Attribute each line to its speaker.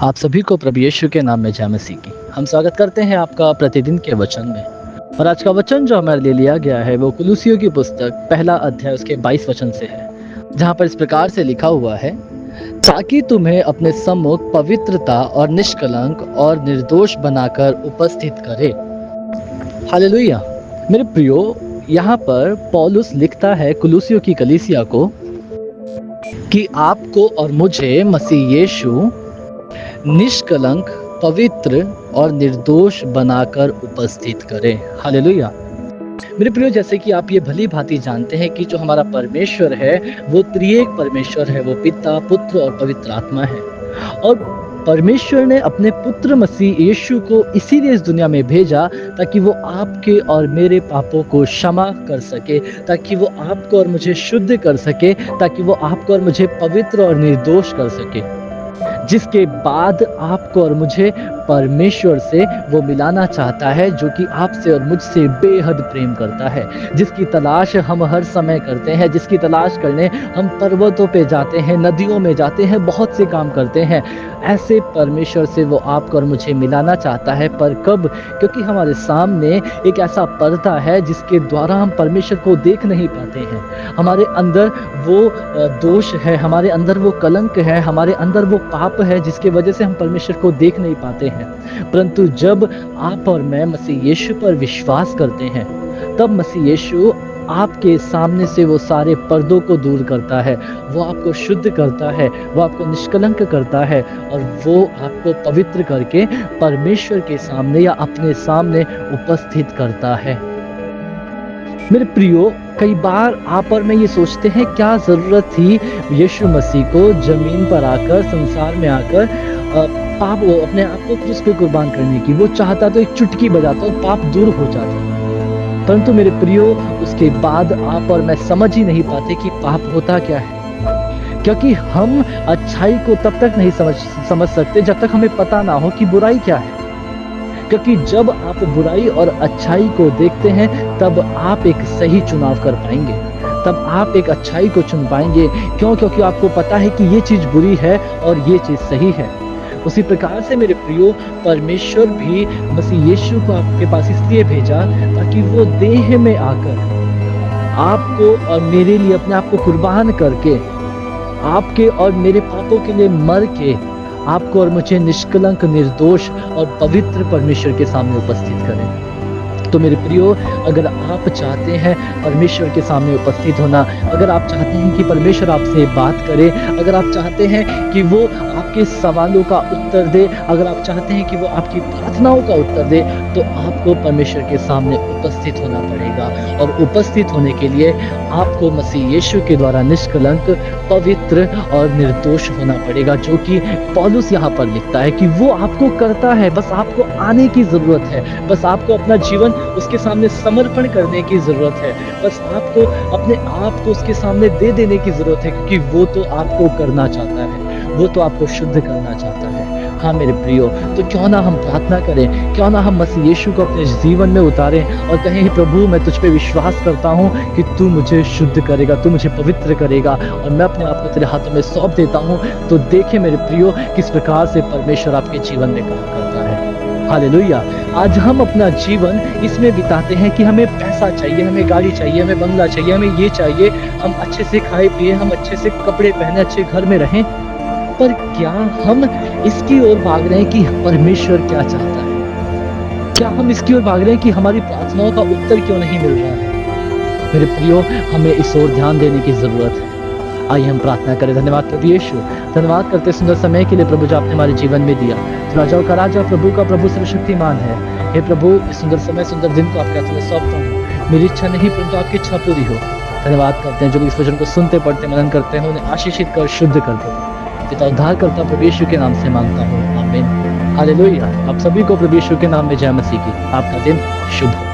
Speaker 1: आप सभी को प्रभु यीशु के नाम में जय मसीह की। हम स्वागत करते हैं आपका प्रतिदिन के वचन में। और आज का वचन जो हमारे लिए लिया गया है वो कुलुसियों की पुस्तक पहला अध्याय उसके 22 वचन से है, जहाँ पर इस प्रकार से लिखा हुआ है, ताकि तुम्हें अपने सम्मुख पवित्रता और निष्कलंक और निर्दोष बनाकर उपस्थित करे। हालेलुया। मेरे प्रियो, यहाँ पर पौलुस लिखता है कुलुसियों की कलीसिया को कि आपको और मुझे मसीह यीशु निष्कलंक, पवित्र और निर्दोष बनाकर उपस्थित करें। हालेलुया। मेरे प्रियो, जैसे कि आप ये भली भांति जानते हैं कि जो हमारा परमेश्वर है वो त्रिएक परमेश्वर है, वो पिता, पुत्र और पवित्र आत्मा है। और परमेश्वर ने अपने पुत्र मसीह यीशु को इसीलिए इस दुनिया में भेजा ताकि वो आपके और मेरे पापों को क्षमा कर सके, ताकि वो आपको और मुझे शुद्ध कर सके, ताकि वो आपको और मुझे पवित्र और निर्दोष कर सके, जिसके बाद आपको और मुझे परमेश्वर से वो मिलाना चाहता है, जो कि आपसे और मुझसे बेहद प्रेम करता है, जिसकी तलाश हम हर समय करते हैं, जिसकी तलाश करने हम पर्वतों पे जाते हैं, नदियों में जाते हैं, बहुत से काम करते हैं। ऐसे परमेश्वर से वो आपको और मुझे मिलाना चाहता है। पर कब? क्योंकि हमारे सामने एक ऐसा पर्दा है जिसके द्वारा हम परमेश्वर को देख नहीं पाते हैं। हमारे अंदर वो दोष है, हमारे अंदर वो कलंक है, हमारे अंदर वो पाप है, जिसकी वजह से हम परमेश्वर को देख नहीं पाते हैं। परंतु जब आप और मैं मसीह यीशु पर विश्वास करते हैं, तब मसीह यीशु आपके सामने से वो सारे पर्दों को दूर करता है, वो आपको शुद्ध करता है, वो आपको निष्कलंक करता है और वो आपको पवित्र करके परमेश्वर के सामने या अपने सामने उपस्थित करता है। मेरे प्रियो, कई बार आप और मैं ये सोचते हैं, क्या ज़रूरत थी यीशु मसीह को ज़मीन पर आकर, संसार में आकर पाप वो अपने आप को क्रूस पे कुर्बान करने की। वो चाहता तो एक चुटकी बजाता और पाप दूर हो जाता। परंतु मेरे प्रियो, उसके बाद आप और मैं समझ ही नहीं पाते कि पाप होता क्या है, क्योंकि हम अच्छाई को तब तक नहीं समझ सकते जब तक हमें पता ना हो कि बुराई क्या है। क्योंकि जब आप बुराई और अच्छाई को देखते हैं, तब आप एक सही चुनाव कर पाएंगे, तब आप एक अच्छाई को चुन पाएंगे। क्यों? क्योंकि आपको पता है कि ये चीज़ बुरी है और ये चीज़ सही है। उसी प्रकार से मेरे प्रियो, परमेश्वर भी मसीह यीशु को आपके पास इसलिए भेजा ताकि वो देह में आकर आपको और मेरे लिए अपने आप को कुर्बान करके, आपके और मेरे पापों के लिए मर के, आपको और मुझे निष्कलंक, निर्दोष और पवित्र परमेश्वर के सामने उपस्थित करें। तो मेरे प्रियो, अगर आप चाहते हैं परमेश्वर के सामने उपस्थित होना, अगर आप चाहते हैं कि परमेश्वर आपसे बात करे, अगर आप चाहते हैं कि वो आपके सवालों का उत्तर दे, अगर आप चाहते हैं कि वो आपकी प्रार्थनाओं का उत्तर दे, तो आपको परमेश्वर के सामने उपस्थित होना पड़ेगा। और उपस्थित होने के लिए आपको मसीह यीशु के द्वारा निष्कलंक, पवित्र और निर्दोष होना पड़ेगा, जो कि पौलुस यहाँ पर लिखता है कि वो आपको करता है। बस आपको आने की ज़रूरत है, बस आपको अपना जीवन उसके सामने समर्पण करने की ज़रूरत है, बस आपको अपने आप को उसके सामने दे देने की ज़रूरत है, क्योंकि वो तो आपको करना चाहता है, वो तो आपको शुद्ध करना चाहता है। हाँ मेरे प्रियो, तो क्यों ना हम प्रार्थना करें, क्यों ना हम मसीह यीशु को अपने जीवन में उतारें और कहें, प्रभु मैं तुझ पे विश्वास करता हूँ कि तू मुझे शुद्ध करेगा, तू मुझे पवित्र करेगा और मैं अपने आप को तेरे हाथों में सौंप देता हूँ। तो देखें मेरे प्रियो, किस प्रकार से परमेश्वर आपके जीवन में काम करता है। हालेलुया। आज हम अपना जीवन इसमें बिताते हैं कि हमें पैसा चाहिए, हमें गाड़ी चाहिए, हमें बंगला चाहिए, हमें ये चाहिए, हम अच्छे से खाए पिए, हम अच्छे से कपड़े पहने, अच्छे घर में रहें। पर क्या हम इसकी ओर भाग रहे हैं कि परमेश्वर क्या चाहता है? क्या हम इसकी ओर भाग रहे हैं कि हमारी प्रार्थनाओं का उत्तर क्यों नहीं मिल रहा है? मेरे प्रियो, हमें इस ओर ध्यान देने की जरूरत है। आइए हम प्रार्थना करें। धन्यवाद प्रभु यीशु, धन्यवाद करते सुंदर समय के लिए प्रभु जो आपने हमारे जीवन में दिया। राजाओं का राजा, प्रभु का प्रभु, सर्वशक्तिमान है। हे प्रभु, इस सुंदर समय, सुंदर दिन को आपके हाथों में सौंपता हूँ। मेरी इच्छा नहीं परंतु आपकी इच्छा पूरी हो। धन्यवाद करते हैं जो भी इस वचन को सुनते, पढ़ते, मनन करते हैं, उन्हें आशीषित कर, शुद्ध कर दो। पिता उद्धार करता प्रभु यीशु के नाम से मांगता हूँ, आमीन। हालेलुया। आप सभी को प्रभु यीशु के नाम में जय मसीह की। आपका दिन शुभ हो।